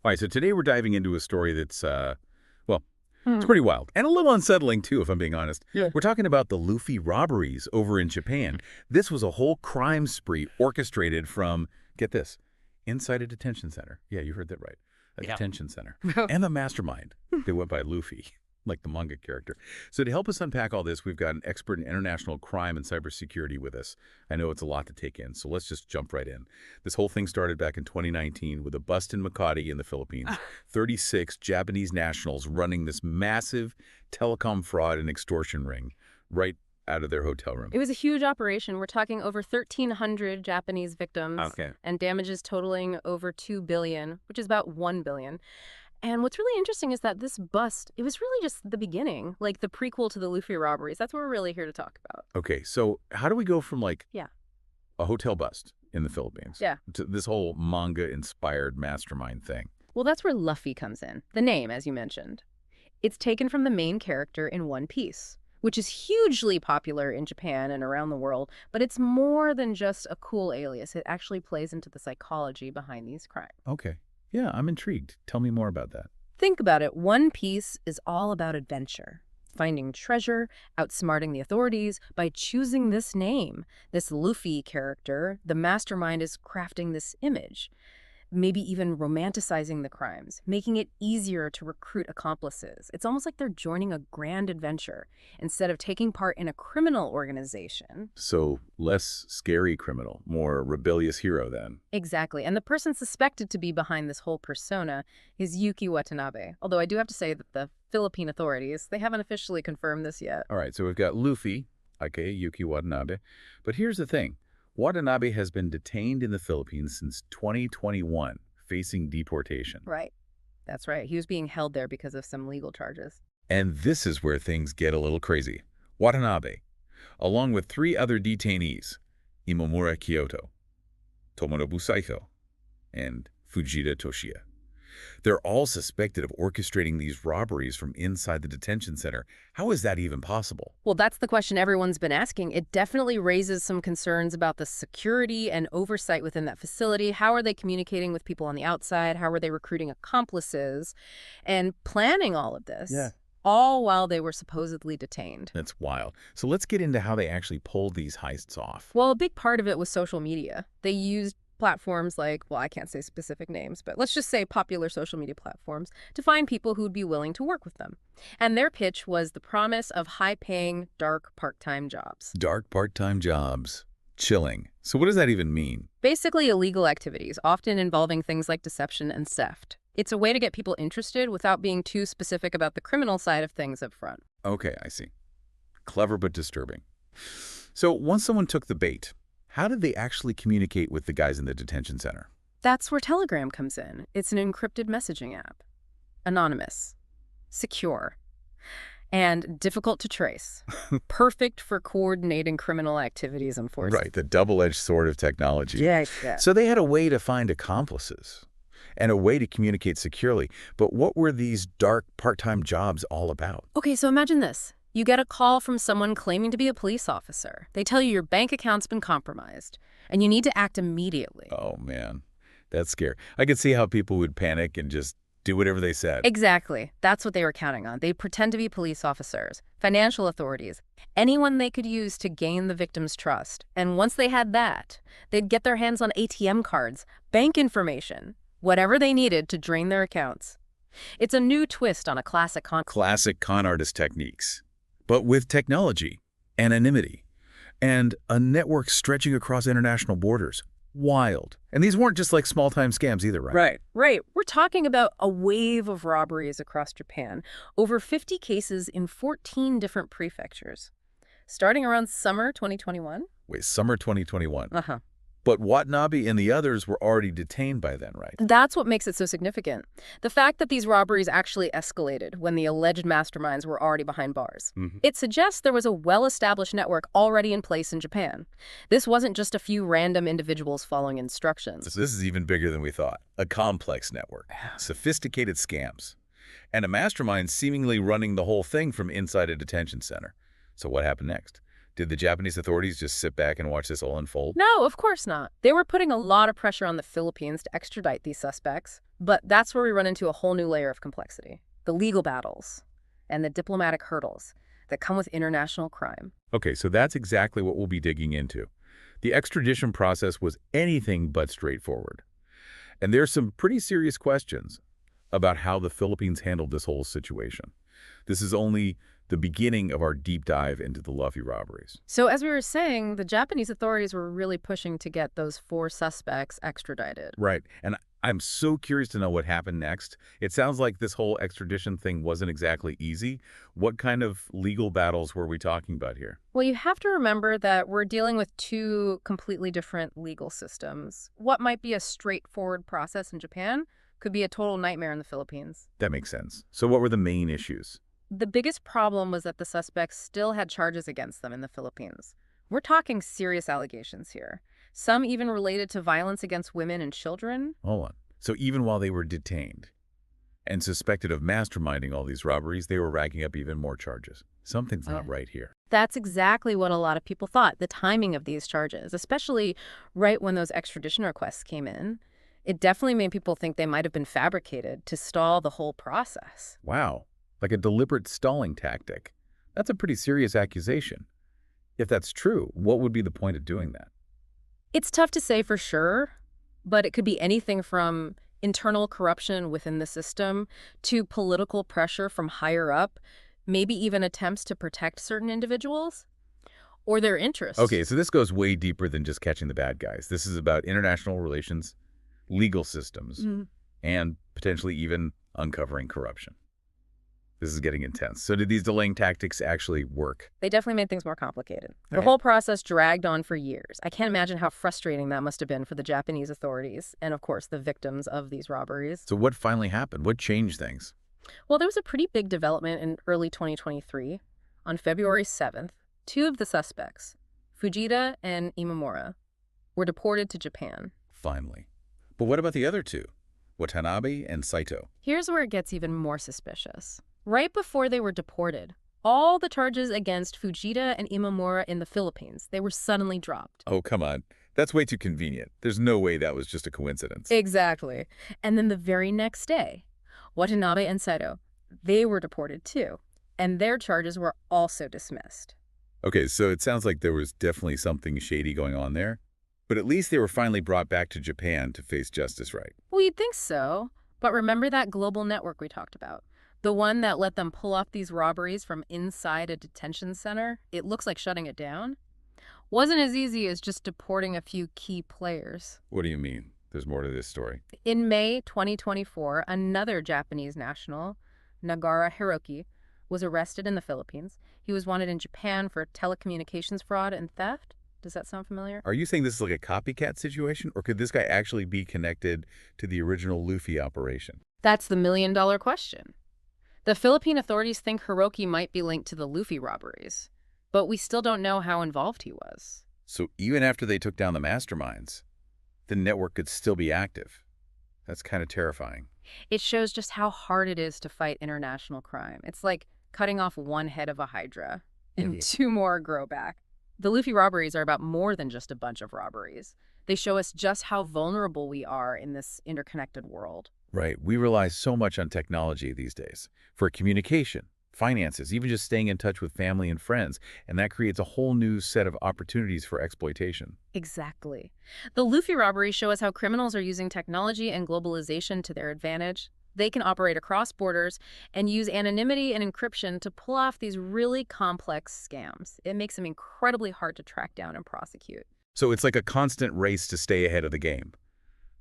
All right, so today we're diving into a story that's, well, it's Hmm. pretty wild. And a little unsettling, too, if I'm being honest. Yeah. We're talking about the Luffy robberies over in Japan. This was a whole crime spree orchestrated from, get this, inside a detention center. Yeah, you heard that right. A Yeah. detention center. And the mastermind. They went by Luffy, like the manga character. So to help us unpack all this, we've got an expert in international crime and cybersecurity with us. I know it's a lot to take in, so let's just jump right in. This whole thing started back in 2019 with a bust in Makati in the Philippines. 36 Japanese nationals running this massive telecom fraud and extortion ring right out of their hotel room. It was a huge operation. We're talking over 1,300 Japanese victims Okay. and damages totaling over $2 billion, which is about $1 billion. And what's really interesting is that this bust, it was really just the beginning, like the prequel to the Luffy robberies. That's what we're really here to talk about. Okay, so how do we go from Yeah. a hotel bust in the Philippines Yeah. to this whole manga-inspired mastermind thing? Well, that's where Luffy comes in, the name, as you mentioned. It's taken from the main character in One Piece, which is hugely popular in Japan and around the world, but it's more than just a cool alias. It actually plays into the psychology behind these crimes. Okay. Yeah, I'm intrigued. Tell me more about that. Think about it. One Piece is all about adventure, finding treasure, outsmarting the authorities. By choosing this name, this Luffy character, the mastermind is crafting this image, maybe even romanticizing the crimes, making it easier to recruit accomplices. It's almost like they're joining a grand adventure instead of taking part in a criminal organization. So less scary criminal, more rebellious hero then. Exactly. And the person suspected to be behind this whole persona is Yuki Watanabe. Although I do have to say that the Philippine authorities, they haven't officially confirmed this yet. All right, so we've got Luffy, aka Yuki Watanabe. But here's the thing. Watanabe has been detained in the Philippines since 2021, facing deportation. Right. That's right. He was being held there because of some legal charges. And this is where things get a little crazy. Watanabe, along with 3 other detainees, Imamura Kyoto, Tomonobu Saito, and Fujita Toshiya. They're all suspected of orchestrating these robberies from inside the detention center. How is that even possible? Well, that's the question everyone's been asking. It definitely raises some concerns about the security and oversight within that facility. How are they communicating with people on the outside? How are they recruiting accomplices and planning all of this? Yeah. All while they were supposedly detained. That's wild. So let's get into how they actually pulled these heists off. Well, a big part of it was social media. They used platforms like, well, I can't say specific names, but let's just say popular social media platforms to find people who'd be willing to work with them. And their pitch was the promise of high-paying, dark part-time jobs. Dark part-time jobs. Chilling. So what does that even mean? Basically illegal activities, often involving things like deception and theft. It's a way to get people interested without being too specific about the criminal side of things up front. Okay, I see. Clever but disturbing. So once someone took the bait, how did they actually communicate with the guys in the detention center? That's where Telegram comes in. It's an encrypted messaging app. Anonymous. Secure. And difficult to trace. Perfect for coordinating criminal activities, unfortunately. Right, the double-edged sword of technology. Yeah. So they had a way to find accomplices and a way to communicate securely. But what were these dark part-time jobs all about? Okay, so imagine this. You get a call from someone claiming to be a police officer. They tell you your bank account's been compromised, and you need to act immediately. Oh, man. That's scary. I could see how people would panic and just do whatever they said. Exactly. That's what they were counting on. They pretend to be police officers, financial authorities, anyone they could use to gain the victim's trust. And once they had that, they'd get their hands on ATM cards, bank information, whatever they needed to drain their accounts. It's a new twist on a classic con artist techniques. But with technology, anonymity, and a network stretching across international borders. Wild. And these weren't just like small-time scams either, right? Right. We're talking about a wave of robberies across Japan. Over 50 cases in 14 different prefectures. Starting around summer 2021. Wait, summer 2021. Uh-huh. But Watanabe and the others were already detained by then, right? That's what makes it so significant. The fact that these robberies actually escalated when the alleged masterminds were already behind bars. It suggests there was a well-established network already in place in Japan. This wasn't just a few random individuals following instructions. So this is even bigger than we thought. A complex network, sophisticated scams, and a mastermind seemingly running the whole thing from inside a detention center. So what happened next? Did the Japanese authorities just sit back and watch this all unfold? No, of course not. They were putting a lot of pressure on the Philippines to extradite these suspects. But that's where we run into a whole new layer of complexity. The legal battles and the diplomatic hurdles that come with international crime. Okay, so that's exactly what we'll be digging into. The extradition process was anything but straightforward. And there's some pretty serious questions about how the Philippines handled this whole situation. This is only the beginning of our deep dive into the Luffy robberies. So as we were saying, the Japanese authorities were really pushing to get those 4 suspects extradited. Right. And I'm so curious to know what happened next. It sounds like this whole extradition thing wasn't exactly easy. What kind of legal battles were we talking about here? Well, you have to remember that we're dealing with 2 completely different legal systems. What might be a straightforward process in Japan could be a total nightmare in the Philippines. That makes sense. So what were the main issues? The biggest problem was that the suspects still had charges against them in the Philippines. We're talking serious allegations here. Some even related to violence against women and children. Hold on. So even while they were detained and suspected of masterminding all these robberies, they were racking up even more charges. Something's not right here. That's exactly what a lot of people thought, the timing of these charges, especially right when those extradition requests came in. It definitely made people think they might have been fabricated to stall the whole process. Wow. Like a deliberate stalling tactic. That's a pretty serious accusation. If that's true, what would be the point of doing that? It's tough to say for sure, but it could be anything from internal corruption within the system to political pressure from higher up, maybe even attempts to protect certain individuals or their interests. Okay, so this goes way deeper than just catching the bad guys. This is about international relations, legal systems, and potentially even uncovering corruption. This is getting intense. So did these delaying tactics actually work? They definitely made things more complicated. The Right. whole process dragged on for years. I can't imagine how frustrating that must have been for the Japanese authorities and, of course, the victims of these robberies. So what finally happened? What changed things? Well, there was a pretty big development in early 2023. On February 7th, 2 of the suspects, Fujita and Imamura, were deported to Japan. Finally. But what about the other 2? Watanabe and Saito. Here's where it gets even more suspicious. Right before they were deported, all the charges against Fujita and Imamura in the Philippines, they were suddenly dropped. Oh, come on. That's way too convenient. There's no way that was just a coincidence. Exactly. And then the very next day, Watanabe and Saito, they were deported too, and their charges were also dismissed. Okay, so it sounds like there was definitely something shady going on there. But at least they were finally brought back to Japan to face justice, right? Well, you'd think so, but remember that global network we talked about? The one that let them pull off these robberies from inside a detention center? It looks like shutting it down. Wasn't as easy as just deporting a few key players. What do you mean? There's more to this story. In May 2024, another Japanese national, Nagara Hiroki, was arrested in the Philippines. He was wanted in Japan for telecommunications fraud and theft. Does that sound familiar? Are you saying this is like a copycat situation, or could this guy actually be connected to the original Luffy operation? That's the million-dollar question. The Philippine authorities think Hiroki might be linked to the Luffy robberies, but we still don't know how involved he was. So even after they took down the masterminds, the network could still be active. That's kind of terrifying. It shows just how hard it is to fight international crime. It's like cutting off one head of a hydra and 2 more grow back. The Luffy robberies are about more than just a bunch of robberies. They show us just how vulnerable we are in this interconnected world. Right. We rely so much on technology these days for communication, finances, even just staying in touch with family and friends. And that creates a whole new set of opportunities for exploitation. Exactly. The Luffy robberies show us how criminals are using technology and globalization to their advantage. They can operate across borders and use anonymity and encryption to pull off these really complex scams. It makes them incredibly hard to track down and prosecute. So it's like a constant race to stay ahead of the game.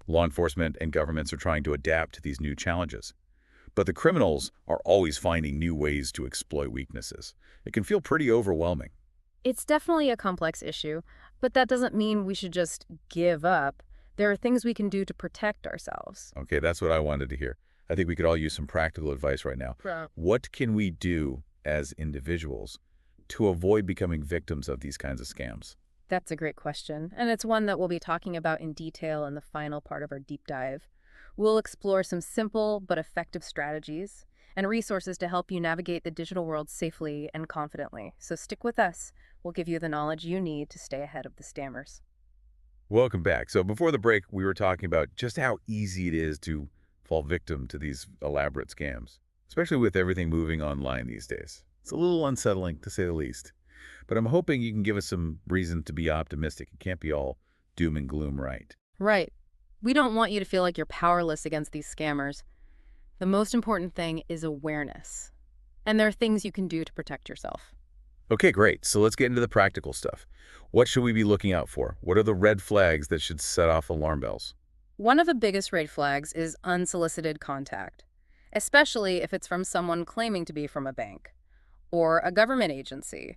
Law enforcement and governments are trying to adapt to these new challenges. But the criminals are always finding new ways to exploit weaknesses. It can feel pretty overwhelming. It's definitely a complex issue, but that doesn't mean we should just give up. There are things we can do to protect ourselves. Okay, that's what I wanted to hear. I think we could all use some practical advice right now. Right. What can we do as individuals to avoid becoming victims of these kinds of scams? That's a great question, and it's one that we'll be talking about in detail in the final part of our deep dive. We'll explore some simple but effective strategies and resources to help you navigate the digital world safely and confidently. So stick with us. We'll give you the knowledge you need to stay ahead of the scammers. Welcome back. So before the break, we were talking about just how easy it is to fall victim to these elaborate scams, especially with everything moving online these days. It's a little unsettling, to say the least. But I'm hoping you can give us some reason to be optimistic. It can't be all doom and gloom, right? Right. We don't want you to feel like you're powerless against these scammers. The most important thing is awareness. And there are things you can do to protect yourself. Okay, great. So let's get into the practical stuff. What should we be looking out for? What are the red flags that should set off alarm bells? One of the biggest red flags is unsolicited contact, especially if it's from someone claiming to be from a bank, or a government agency,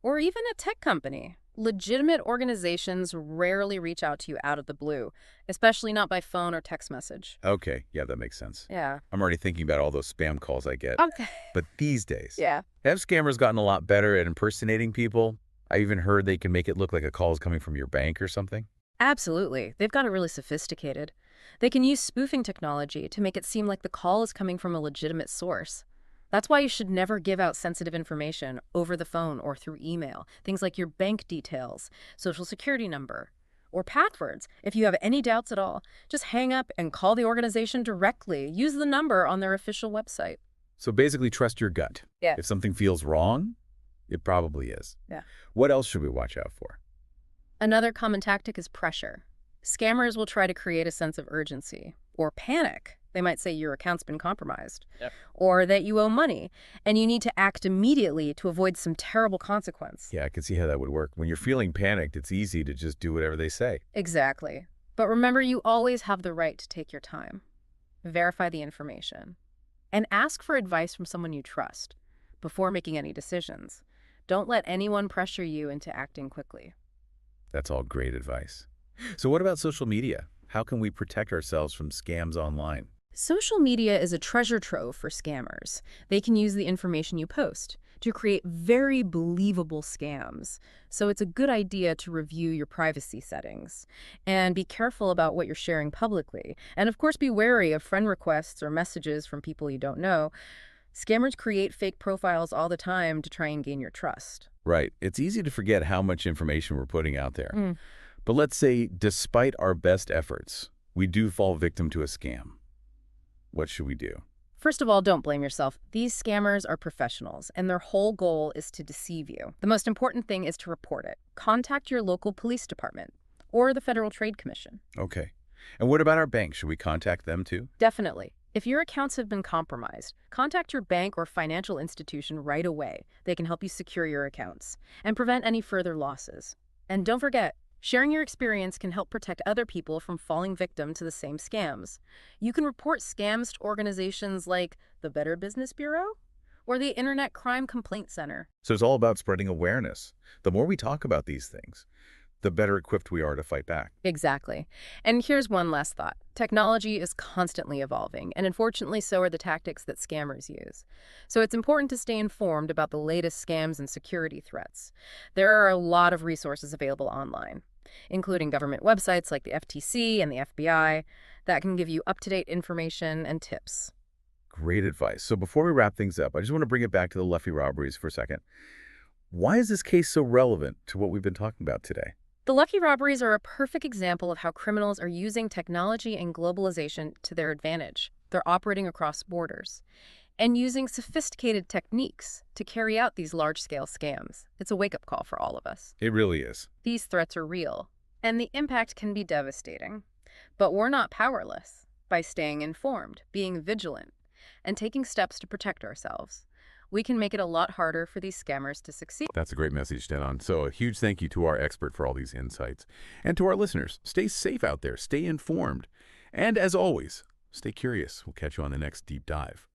or even a tech company. Legitimate organizations rarely reach out to you out of the blue, especially not by phone or text message. Okay, yeah, that makes sense. Yeah. I'm already thinking about all those spam calls I get. Okay. But these days, Yeah. have scammers gotten a lot better at impersonating people? I even heard they can make it look like a call is coming from your bank or something. Absolutely. They've got it really sophisticated. They can use spoofing technology to make it seem like the call is coming from a legitimate source. That's why you should never give out sensitive information over the phone or through email. Things like your bank details, social security number, or passwords. If you have any doubts at all, just hang up and call the organization directly. Use the number on their official website. So basically, trust your gut. Yeah. If something feels wrong, it probably is. Yeah. What else should we watch out for? Another common tactic is pressure. Scammers will try to create a sense of urgency or panic. They might say your account's been compromised, or that you owe money, and you need to act immediately to avoid some terrible consequence. Yeah, I can see how that would work. When you're feeling panicked, it's easy to just do whatever they say. Exactly. But remember, you always have the right to take your time. Verify the information. And ask for advice from someone you trust before making any decisions. Don't let anyone pressure you into acting quickly. That's all great advice. So what about social media? How can we protect ourselves from scams online? Social media is a treasure trove for scammers. They can use the information you post to create very believable scams. So it's a good idea to review your privacy settings and be careful about what you're sharing publicly. And of course, be wary of friend requests or messages from people you don't know. Scammers create fake profiles all the time to try and gain your trust. Right. It's easy to forget how much information we're putting out there. But let's say, despite our best efforts, we do fall victim to a scam. What should we do? First of all, don't blame yourself. These scammers are professionals, and their whole goal is to deceive you. The most important thing is to report it. Contact your local police department or the Federal Trade Commission. Okay. And what about our bank? Should we contact them too? Definitely. If your accounts have been compromised, contact your bank or financial institution right away. They can help you secure your accounts and prevent any further losses. And don't forget, sharing your experience can help protect other people from falling victim to the same scams. You can report scams to organizations like the Better Business Bureau or the Internet Crime Complaint Center. So it's all about spreading awareness. The more we talk about these things, the better equipped we are to fight back. Exactly. And here's one last thought. Technology is constantly evolving, and unfortunately so are the tactics that scammers use. So it's important to stay informed about the latest scams and security threats. There are a lot of resources available online, including government websites like the FTC and the FBI that can give you up-to-date information and tips. Great advice. So before we wrap things up, I just want to bring it back to the Luffy robberies for a second. Why is this case so relevant to what we've been talking about today? The Lucky robberies are a perfect example of how criminals are using technology and globalization to their advantage. They're operating across borders and using sophisticated techniques to carry out these large-scale scams. It's a wake-up call for all of us. It really is. These threats are real, and the impact can be devastating. But we're not powerless. By staying informed, being vigilant, and taking steps to protect ourselves, we can make it a lot harder for these scammers to succeed. That's a great message, Denon. So a huge thank you to our expert for all these insights. And to our listeners, stay safe out there, stay informed. And as always, stay curious. We'll catch you on the next deep dive.